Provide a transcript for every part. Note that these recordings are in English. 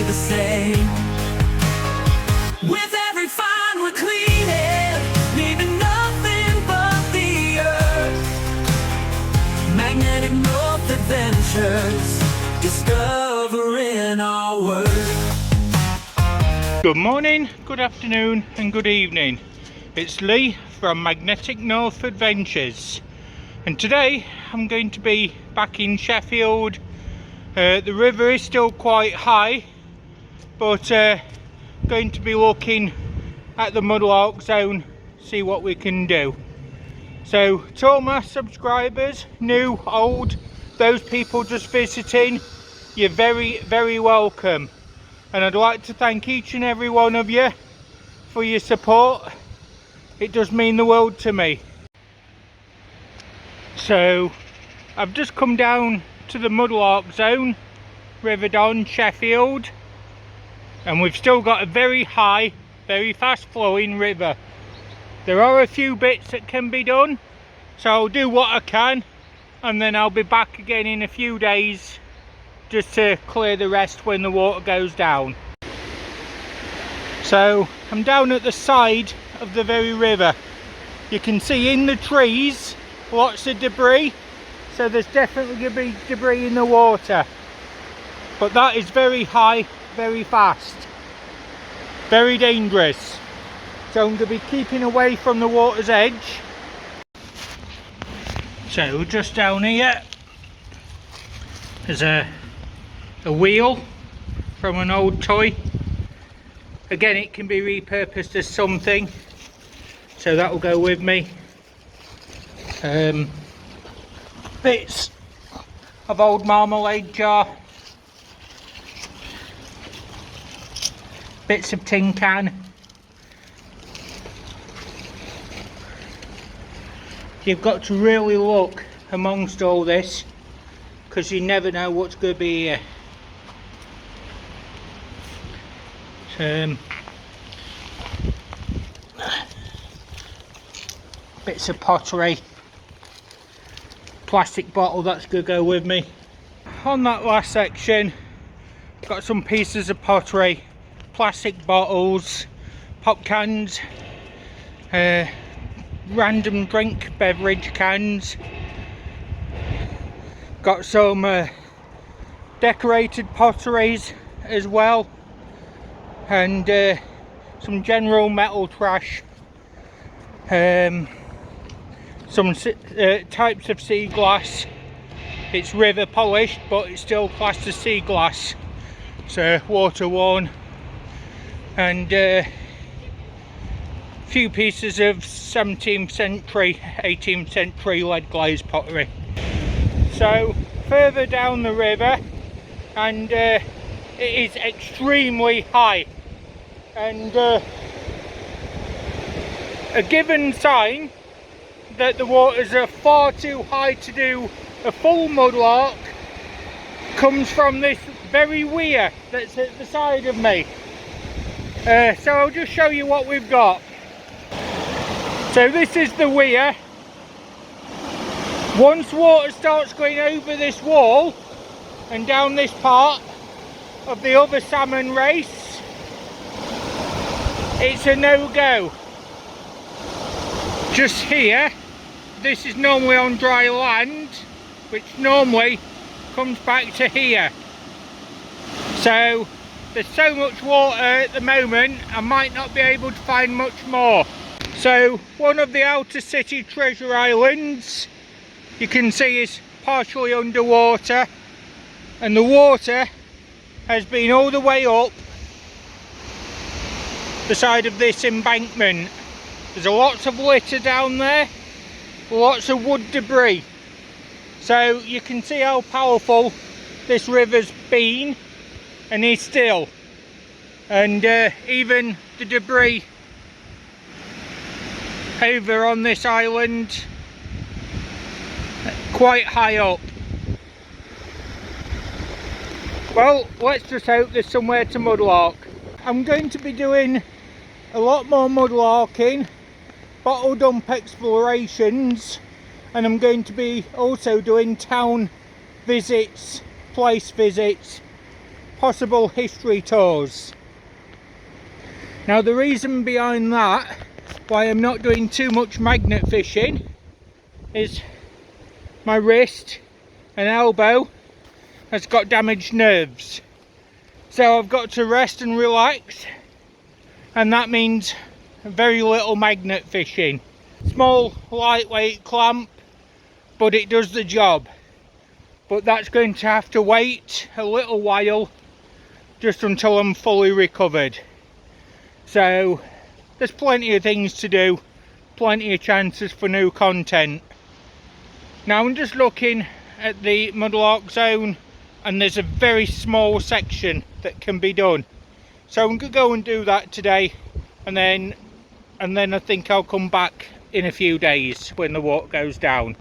the same. With every find we're cleaning, leaving nothing but the earth. Magnetic North Adventures, discovering our world. Good morning, good afternoon and good evening. It's Lee from Magnetic North Adventures, and today I'm going to be back in Sheffield. The river is still quite high, but going to be looking at the mudlark zone, see what we can do. So to all my subscribers, new, old, those people just visiting, you're very welcome. And I'd like to thank each and every one of you for your support. It does mean the world to me. So I've just come down to the mudlark zone, River Don, Sheffield, and we've still got a very high, very fast flowing river. There are a few bits that can be done, so I'll do what I can, and then I'll be back again in a few days just to clear the rest when the water goes down. So I'm down at the side of the very river. You can see in the trees lots of debris, so there's definitely going to be debris in the water, but that is very high, very fast, very dangerous. So I'm going to be keeping away from the water's edge. So just down here there's a wheel from an old toy. Again, it can be repurposed as something, so that will go with me. Bits of old marmalade jar, bits of tin can. You've got to really look amongst all this, because you never know what's going to be here. Bits of pottery, plastic bottle, that's going to go with me. On that last section, got some pieces of pottery, plastic bottles, pop cans, random drink beverage cans, got some decorated potteries as well, and some general metal trash, some types of sea glass. It's river polished, but it's still classed as sea glass, so water worn, and a few pieces of 17th century 18th century lead glazed pottery. So further down the river, and it is extremely high, and a given sign that the waters are far too high to do a full mudlark comes from this very weir that's at the side of me. So I'll just show you what we've got. So this is the weir. Once water starts going over this wall and down this part of the other salmon race, it's a no-go. Just here, this is normally on dry land, which normally comes back to here. So there's so much water at the moment, I might not be able to find much more. So one of the outer city treasure islands, you can see, is partially underwater, and the water has been all the way up the side of this embankment. There's lots of litter down there, lots of wood debris, so you can see how powerful this river's been and is still. And even the debris over on this island, quite high up. Well, let's just hope there's somewhere to mudlark. I'm going to be doing a lot more mudlarking, bottle dump explorations, and I'm going to be also doing town visits, place visits, possible history tours. Now the reason behind that, why I'm not doing too much magnet fishing, is my wrist and elbow has got damaged nerves. So I've got to rest and relax, and that means very little magnet fishing. Small lightweight clamp, but it does the job. But that's going to have to wait a little while, just until I'm fully recovered. So there's plenty of things to do, plenty of chances for new content. Now I'm just looking at the mudlark zone, and there's a very small section that can be done. So I'm going to go and do that today, and then I think I'll come back in a few days when the water goes down.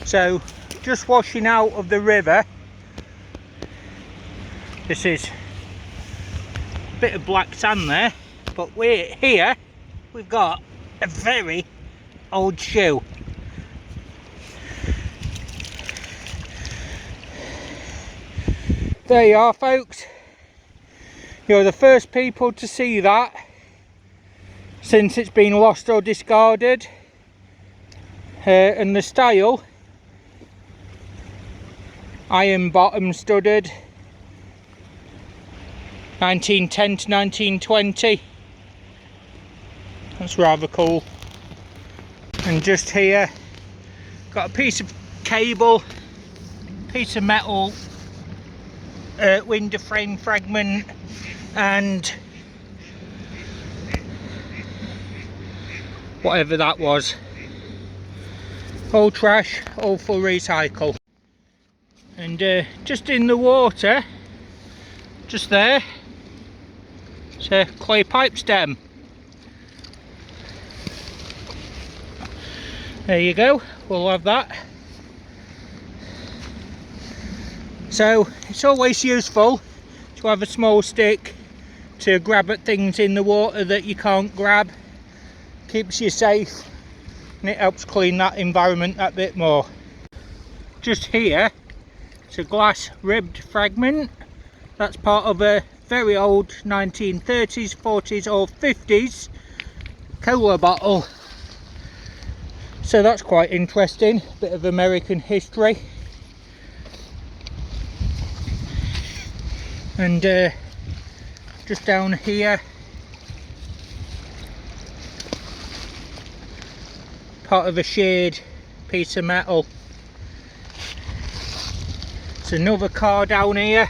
So just washing out of the river. This is a bit of black sand there, but we've got a very old shoe. There you are, folks. You're the first people to see that since it's been lost or discarded. And the style, iron bottom studded, 1910 to 1920. That's rather cool. And just here, got a piece of cable, piece of metal, window frame fragment, and whatever that was. All trash, all for recycle. And just in the water, just there, it's a clay pipe stem. There you go, we'll have that. So it's always useful to have a small stick to grab at things in the water that you can't grab. Keeps you safe, and it helps clean that environment that bit more. Just here, it's a glass ribbed fragment. That's part of a very old 1930s, 40s or 50s cola bottle. So that's quite interesting, bit of American history. And just down here, part of a shared piece of metal. There's another car down here,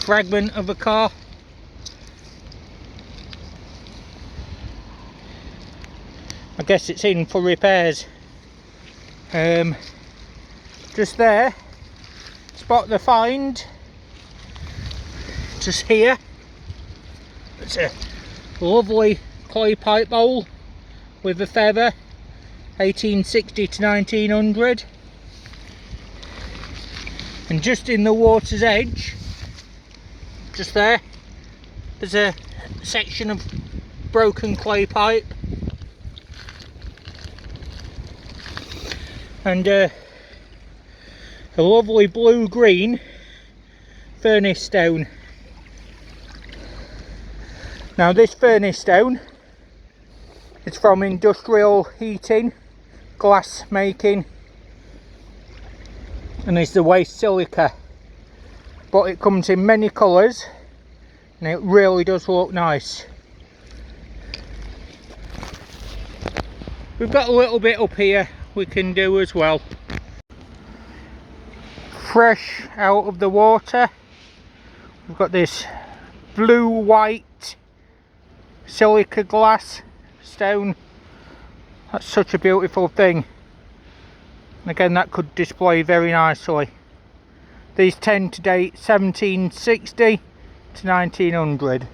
fragment of a car. I guess it's in for repairs. Just there, spot the find. Just here, it's a lovely clay pipe bowl with a feather, 1860 to 1900. And just in the water's edge, just there, there's a section of broken clay pipe. And a lovely blue-green furnace stone. Now this furnace stone, it's from industrial heating, glass making, and it's the waste silica. But it comes in many colours, and it really does look nice. We've got a little bit up here we can do as well. Fresh out of the water, we've got this blue-white silica glass stone. That's such a beautiful thing. And again, that could display very nicely. These tend to date 1760 to 1900.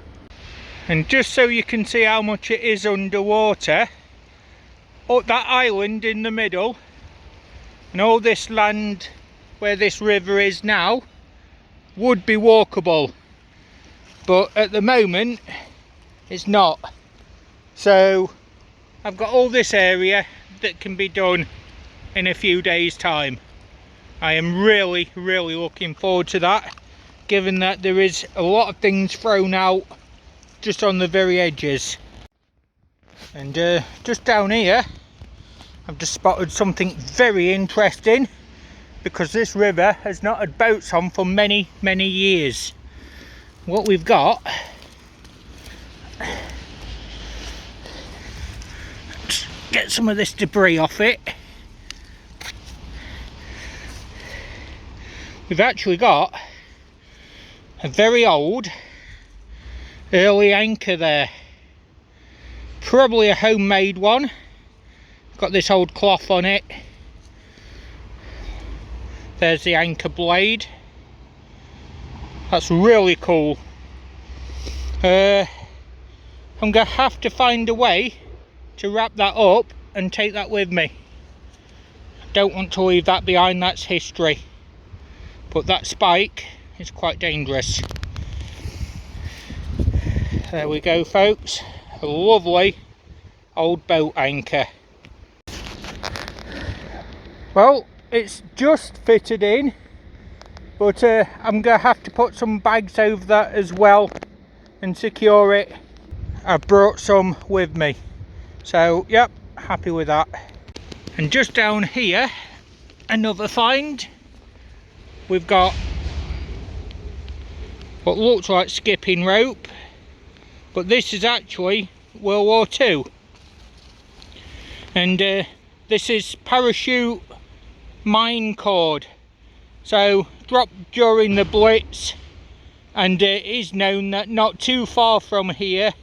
And just so you can see how much it is underwater, up that island in the middle, and all this land where this river is now would be walkable, but at the moment it's not. So I've got all this area that can be done in a few days time. I am really looking forward to that, given that there is a lot of things thrown out just on the very edges. And just down here I've just spotted something very interesting, because this river has not had boats on for many years. What we've got, let's get some of this debris off it. We've actually got a very old early anchor there, probably a homemade one. Got this old cloth on it. There's the anchor blade. That's really cool. I'm gonna have to find a way to wrap that up and take that with me. Don't want to leave that behind, that's history. But that spike is quite dangerous. There we go, folks. A lovely old boat anchor. Well, it's just fitted in, but I'm gonna have to put some bags over that as well and secure it. I've brought some with me, so yep, happy with that. And just down here, another find. We've got what looks like skipping rope, but this is actually World War II, and this is parachute mine cord. So dropped during the Blitz, and it is known that not too far from here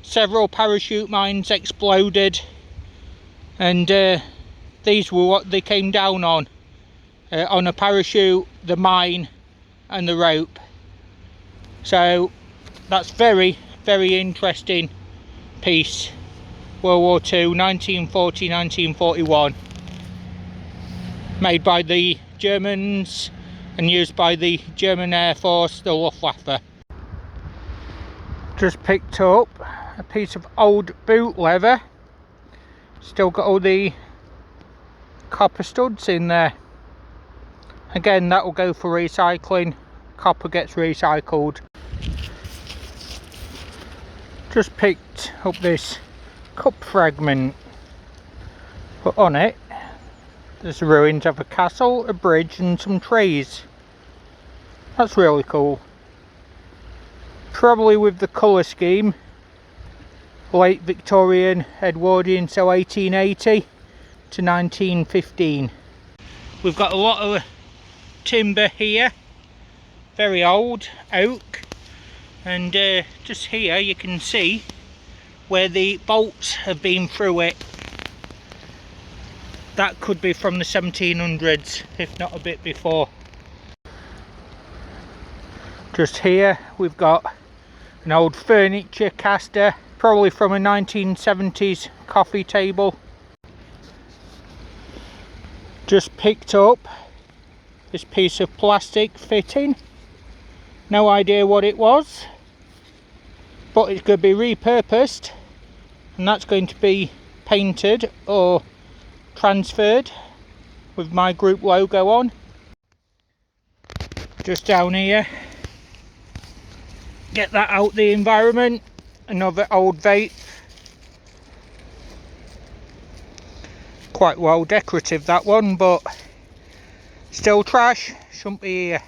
several parachute mines exploded, and these were what they came down on a parachute, the mine and the rope. So that's very interesting piece. World War II, 1940-1941, made by the Germans and used by the German Air Force, the Luftwaffe. Just picked up a piece of old boot leather. Still got all the copper studs in there. Again, that will go for recycling. Copper gets recycled. Just picked up this cup fragment, but on it there's the ruins of a castle, a bridge and some trees. That's really cool. Probably with the colour scheme, late Victorian, Edwardian, so 1880 to 1915. We've got a lot of timber here, very old oak, and just here you can see where the bolts have been through it. That could be from the 1700s, if not a bit before. Just here we've got an old furniture caster, probably from a 1970s coffee table. Just picked up this piece of plastic fitting. No idea what it was, but it's going to be repurposed, and that's going to be painted or transferred with my group logo on. Just down here, get that out the environment. Another old vape, quite well decorative that one, but still trash, shouldn't be here.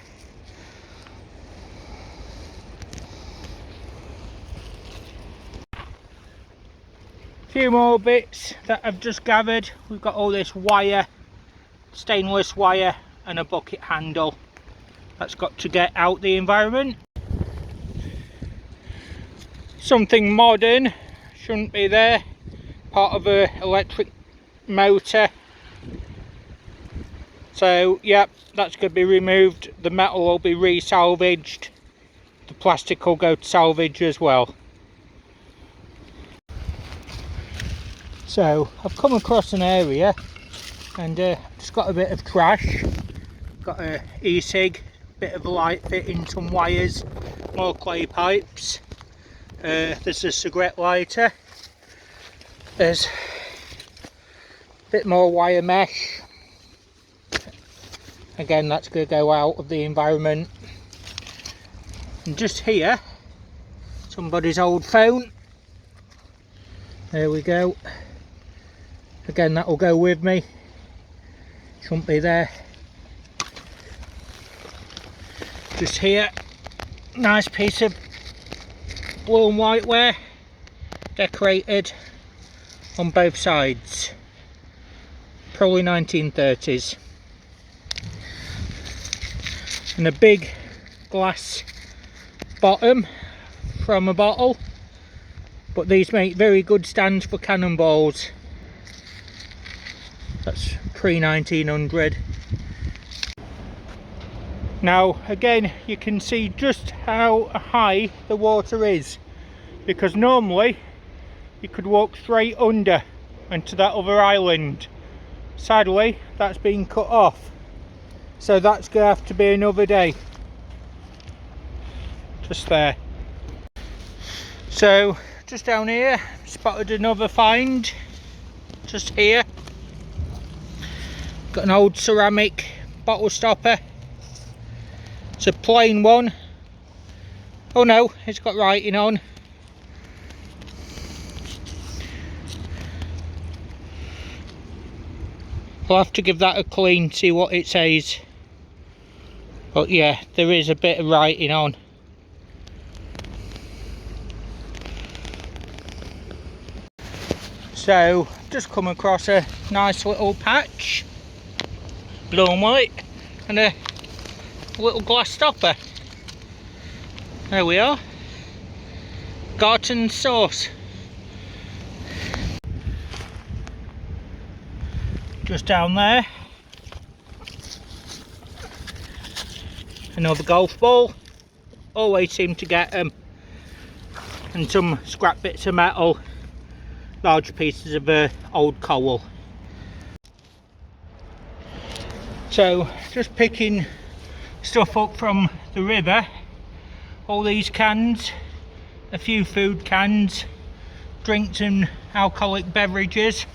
Few more bits that I've just gathered. We've got all this wire, stainless wire, and a bucket handle. That's got to get out the environment. Something modern, shouldn't be there. Part of an electric motor. So yep, that's going to be removed. The metal will be resalvaged. The plastic will go to salvage as well. So I've come across an area and just got a bit of trash. Got a e-cig, bit of light fitting, some wires, more clay pipes. There's a cigarette lighter. There's a bit more wire mesh. Again, that's going to go out of the environment. And just here, somebody's old phone. There we go. Again, that will go with me. Shouldn't be there. Just here, nice piece of blue and white ware, decorated on both sides. Probably 1930s. And a big glass bottom from a bottle, but these make very good stands for cannonballs. That's pre-1900. Now again, you can see just how high the water is, because normally you could walk straight under into that other island. Sadly, that's been cut off, so that's going to have to be another day. Just there. So just down here, spotted another find. Just here, got an old ceramic bottle stopper. It's a plain one. Oh no, it's got writing on. I'll have to give that a clean, see what it says. But yeah, there is a bit of writing on. So, just come across a nice little patch, blue and white, and a little glass stopper. There we are. Garten sauce. Just down there, another golf ball. Always seem to get them. And some scrap bits of metal, large pieces of old coal. So just picking stuff up from the river. All these cans, a few food cans, drinks and alcoholic beverages,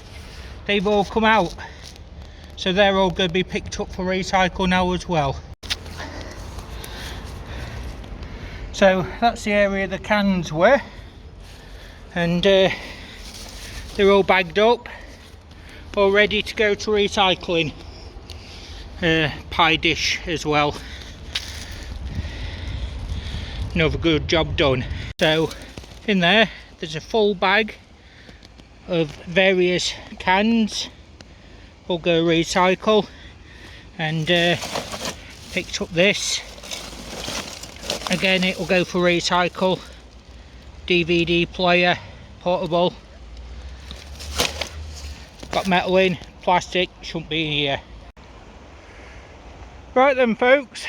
they've all come out. So they're all going to be picked up for recycle now as well. So that's the area the cans were, and they're all bagged up, all ready to go to recycling. Pie dish as well. Another good job done. So in there's a full bag of various cans. We'll go recycle, and picked up this. Again, it will go for recycle. DVD player, portable. Got metal in, plastic shouldn't be in here. Right then folks,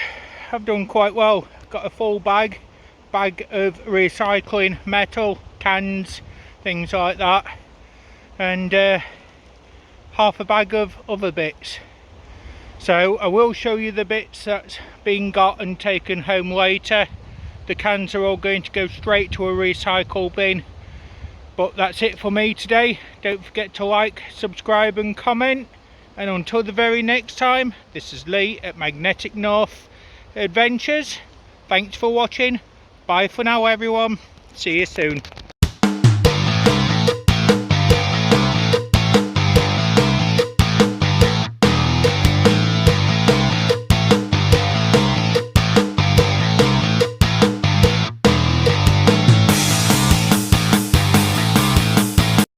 I've done quite well. Got a full bag of recycling metal, cans, things like that, and half a bag of other bits. So I will show you the bits that's been got and taken home later. The cans are all going to go straight to a recycle bin. But that's it for me today. Don't forget to like, subscribe and comment. And until the very next time, this is Lee at Magnetic North Adventures. Thanks for watching. Bye for now everyone. See you soon.